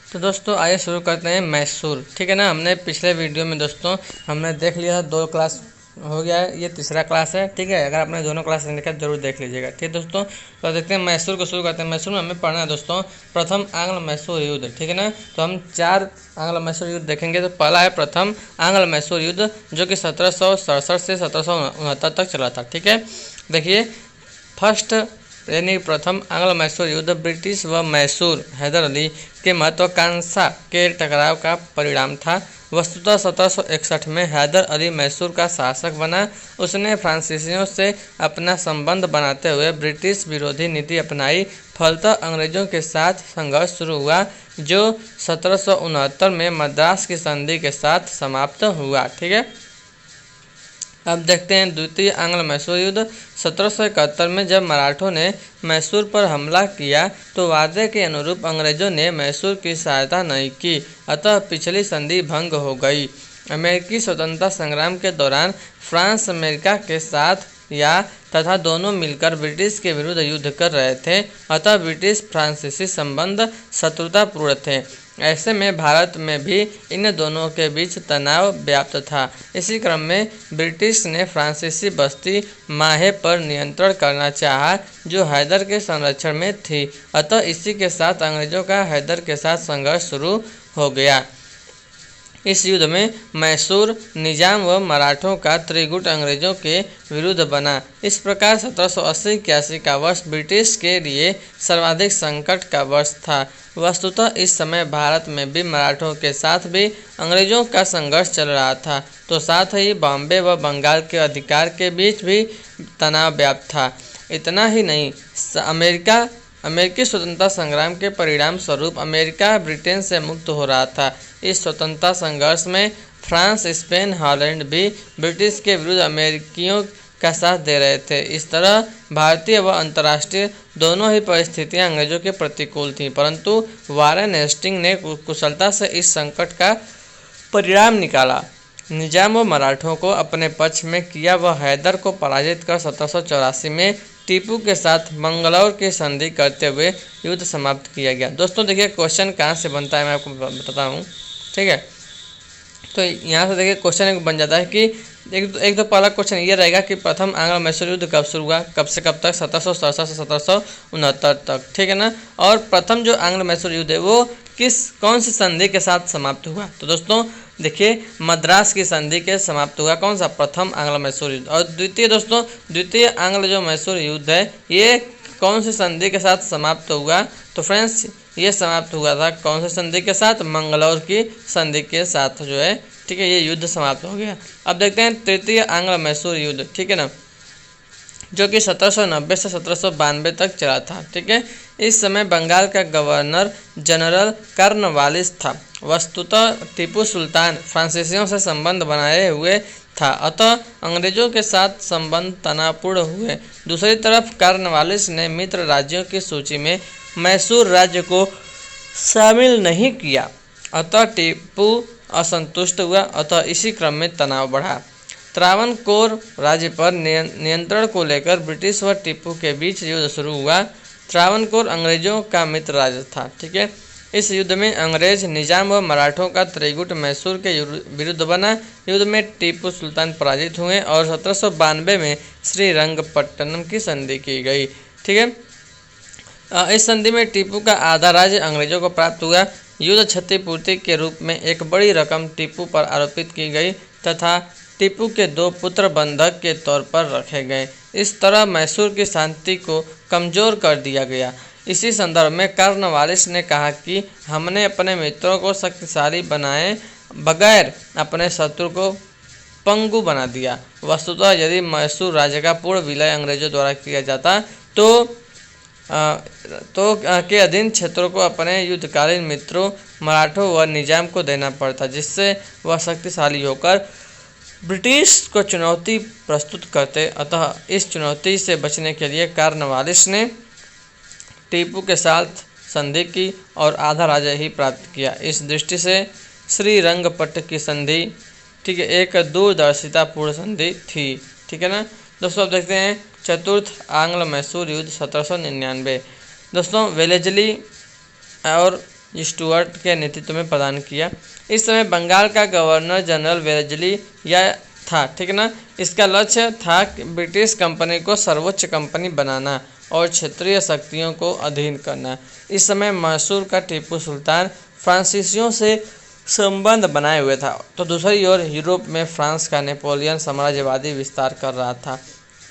तो दोस्तों आइए शुरू करते हैं मैसूर। ठीक है ना। हमने पिछले वीडियो में दोस्तों हमने देख लिया था, 2 क्लास हो गया है, ये तीसरा क्लास है। ठीक है, अगर आपने दोनों क्लास नहीं देखा जरूर देख लीजिएगा। ठीक है दोस्तों, तो देखते हैं मैसूर को शुरू करते हैं। मैसूर में हमें पढ़ना है दोस्तों प्रथम आंग्ल मैसूर युद्ध। ठीक है ना। तो हम 4 आंग्ल मैसूर युद्ध देखेंगे। तो पहला है प्रथम आंग्ल मैसूर युद्ध, जो कि 1767 से 1769 तक चला था। ठीक है, देखिए फर्स्ट यानी प्रथम आंग्ल मैसूर युद्ध ब्रिटिश व मैसूर हैदर अली के महत्वाकांक्षा के टकराव का परिणाम था। वस्तुतः 1761 में हैदर अली मैसूर का शासक बना। उसने फ्रांसीसियों से अपना संबंध बनाते हुए ब्रिटिश विरोधी नीति अपनाई। फलतः अंग्रेजों के साथ संघर्ष शुरू हुआ, जो 1769 में मद्रास की संधि के साथ समाप्त हुआ। ठीक है, अब देखते हैं द्वितीय आंग्ल मैसूर युद्ध। 1771 में जब मराठों ने मैसूर पर हमला किया तो वादे के अनुरूप अंग्रेजों ने मैसूर की सहायता नहीं की, अतः पिछली संधि भंग हो गई। अमेरिकी स्वतंत्रता संग्राम के दौरान फ्रांस अमेरिका के साथ तथा दोनों मिलकर ब्रिटिश के विरुद्ध युद्ध कर रहे थे, अतः ब्रिटिश फ्रांसीसी संबंध शत्रुतापूर्ण थे। ऐसे में भारत में भी इन दोनों के बीच तनाव व्याप्त था। इसी क्रम में ब्रिटिश ने फ्रांसीसी बस्ती माहे पर नियंत्रण करना चाहा, जो हैदर के संरक्षण में थी। अतः इसी के साथ अंग्रेजों का हैदर के साथ संघर्ष शुरू हो गया। इस युद्ध में मैसूर निजाम व मराठों का त्रिगुट अंग्रेजों के विरुद्ध बना। इस प्रकार 1780-81 का वर्ष ब्रिटिश के लिए सर्वाधिक संकट का वर्ष था। वस्तुतः इस समय भारत में भी मराठों के साथ भी अंग्रेजों का संघर्ष चल रहा था, तो साथ ही बॉम्बे व बंगाल के अधिकार के बीच भी तनाव व्याप्त था। इतना ही नहीं, अमेरिकी स्वतंत्रता संग्राम के परिणाम स्वरूप अमेरिका ब्रिटेन से मुक्त हो रहा था। इस स्वतंत्रता संघर्ष में फ्रांस, स्पेन, हॉलैंड भी ब्रिटिश के विरुद्ध अमेरिकियों का साथ दे रहे थे। इस तरह भारतीय व अंतर्राष्ट्रीय दोनों ही परिस्थितियां अंग्रेजों के प्रतिकूल थीं, परंतु वारेन हेस्टिंग ने कुशलता से इस संकट का परिणाम निकाला। निजाम व मराठों को अपने पक्ष में किया व हैदर को पराजित कर 1784 में टीपू के साथ मंगलौर की संधि करते हुए युद्ध समाप्त किया गया। दोस्तों देखिए क्वेश्चन कहाँ से बनता है मैं आपको बताता हूँ। ठीक है, तो यहाँ से देखिए क्वेश्चन एक बन जाता है कि एक तो पहला क्वेश्चन ये रहेगा कि प्रथम आंग्ल मैसूर युद्ध कब शुरू हुआ, कब से कब तक, 1767 से 1769 तक। ठीक है ना। और प्रथम जो आंग्ल मैसूर युद्ध है वो कौन सी संधि के साथ समाप्त हुआ। तो दोस्तों देखिए मद्रास की संधि के समाप्त हुआ कौन सा, प्रथम आंग्ल मैसूर युद्ध। और द्वितीय आंग्ल जो मैसूर युद्ध है ये कौन सी संधि के साथ समाप्त हुआ। तो फ्रेंड्स ये समाप्त हुआ था कौन सी संधि के साथ, मंगलौर की संधि के साथ जो है। ठीक है, ये युद्ध समाप्त हो गया। अब देखते हैं तृतीय आंग्ल मैसूर युद्ध। ठीक है ना, जो कि 1790 से 1792 तक चला था। ठीक है, इस समय बंगाल का गवर्नर जनरल कॉर्नवालिस था। वस्तुतः टीपू सुल्तान फ्रांसीसियों से संबंध बनाए हुए था, अतः अंग्रेजों के साथ संबंध तनावपूर्ण हुए। दूसरी तरफ कॉर्नवालिस ने मित्र राज्यों की सूची में मैसूर राज्य को शामिल नहीं किया, अतः टीपू असंतुष्ट हुआ, अतः इसी क्रम में तनाव बढ़ा। त्रावणकोर राज्य पर नियंत्रण को लेकर ब्रिटिश व टीपू के बीच युद्ध शुरू हुआ। त्रावणकोर अंग्रेजों का मित्र राज्य था। ठीक है, इस युद्ध में अंग्रेज निजाम व मराठों का त्रिगुट मैसूर के विरुद्ध बना। युद्ध में टीपू सुल्तान पराजित हुए और 1792 में श्रीरंगपट्टनम की संधि की गई। ठीक है, इस संधि में टीपू का आधा राज्य अंग्रेजों को प्राप्त हुआ। युद्ध क्षतिपूर्ति के रूप में एक बड़ी रकम टीपू पर आरोपित की गई तथा टीपू के 2 पुत्र बंधक के तौर पर रखे गए। इस तरह मैसूर की शांति को कमजोर कर दिया गया। इसी संदर्भ में कॉर्नवालिस ने कहा कि हमने अपने मित्रों को शक्तिशाली बनाए बगैर अपने शत्रु को पंगु बना दिया। वस्तुतः यदि मैसूर राज्य का पूर्ण विलय अंग्रेजों द्वारा किया जाता तो के अधीन क्षेत्रों को अपने युद्धकालीन मित्रों मराठों व निजाम को देना पड़ता, जिससे वह शक्तिशाली होकर ब्रिटिश को चुनौती प्रस्तुत करते। अतः इस चुनौती से बचने के लिए कॉर्नवालिस ने टीपू के साथ संधि की और आधा राज्य ही प्राप्त किया। इस दृष्टि से श्रीरंगपट्ट की संधि ठीक है एक दूरदर्शितापूर्ण संधि थी। ठीक है ना दोस्तों। अब देखते हैं चतुर्थ आंग्ल मैसूर युद्ध 1799। दोस्तों वेलेजली और स्टुअर्ट के नेतृत्व में प्रदान किया। इस समय बंगाल का गवर्नर जनरल वेलेस्ली या था, ठीक है ना। इसका लक्ष्य था ब्रिटिश कंपनी को सर्वोच्च कंपनी बनाना और क्षेत्रीय शक्तियों को अधीन करना। इस समय मैसूर का टीपू सुल्तान फ्रांसीसियों से संबंध बनाए हुए था, तो दूसरी ओर यूरोप में फ्रांस का नेपोलियन साम्राज्यवादी विस्तार कर रहा था।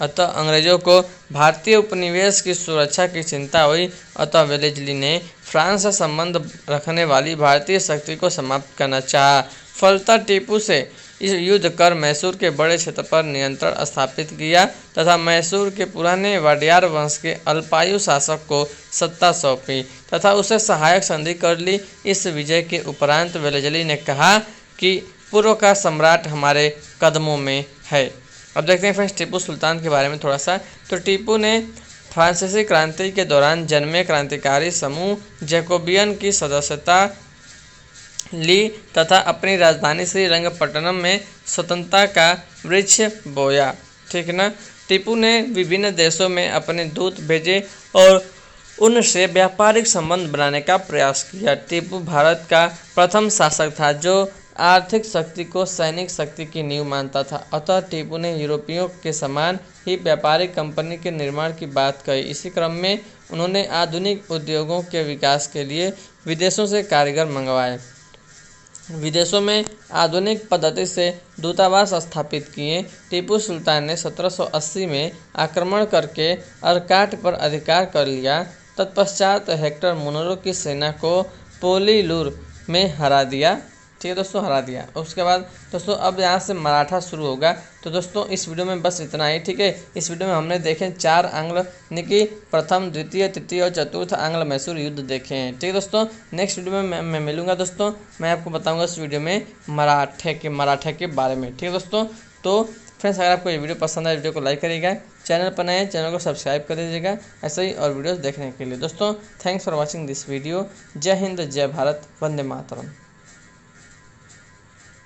अतः अंग्रेजों को भारतीय उपनिवेश की सुरक्षा की चिंता हुई। अतः वेलेस्ली ने फ्रांस से संबंध रखने वाली भारतीय शक्ति को समाप्त करना चाहा। फलतः टीपू से इस युद्ध कर मैसूर के बड़े क्षेत्र पर नियंत्रण स्थापित किया तथा मैसूर के पुराने वाडियार वंश के अल्पायु शासक को सत्ता सौंपी तथा उसे सहायक संधि कर ली। इस विजय के उपरांत वेलेस्ली ने कहा कि पूर्व का सम्राट हमारे कदमों में है। अब देखते हैं फ्रेंड्स टीपू सुल्तान के बारे में थोड़ा सा। तो टीपू ने फ्रांसीसी क्रांति के दौरान जन्मे क्रांतिकारी समूह जैकोबियन की सदस्यता ली तथा अपनी राजधानी श्रीरंगपट्टनम में स्वतंत्रता का वृक्ष बोया, ठीक है ना। टीपू ने विभिन्न देशों में अपने दूत भेजे और उनसे व्यापारिक संबंध बनाने का प्रयास किया। टीपू भारत का प्रथम शासक था जो आर्थिक शक्ति को सैनिक शक्ति की नींव मानता था। अतः टीपू ने यूरोपियों के समान ही व्यापारिक कंपनी के निर्माण की बात कही। इसी क्रम में उन्होंने आधुनिक उद्योगों के विकास के लिए विदेशों से कारीगर मंगवाए, विदेशों में आधुनिक पद्धति से दूतावास स्थापित किए। टीपू सुल्तान ने 1780 में आक्रमण करके अरकाट पर अधिकार कर लिया। तत्पश्चात हेक्टर मुनरो की सेना को पोलीलूर में हरा दिया, ठीक है दोस्तों, हरा दिया। उसके बाद दोस्तों अब यहाँ से मराठा शुरू होगा। तो दोस्तों इस वीडियो में बस इतना ही, ठीक है। इस वीडियो में हमने देखे 4 आंग्ल यानी कि प्रथम, द्वितीय, तृतीय और चतुर्थ आंग्ल मैसूर युद्ध देखे हैं, ठीक है दोस्तों। नेक्स्ट वीडियो में मैं मिलूंगा दोस्तों, मैं आपको बताऊंगा इस वीडियो में मराठे के बारे में, ठीक है दोस्तों। तो फ्रेंड्स अगर आपको ये वीडियो पसंद आए वीडियो को लाइक करिएगा, चैनल पर नए हैं चैनल को सब्सक्राइब कर दीजिएगा ऐसे ही और वीडियोस देखने के लिए। दोस्तों thanks for watching this video. जय हिंद, जय भारत, वंदे मातरम।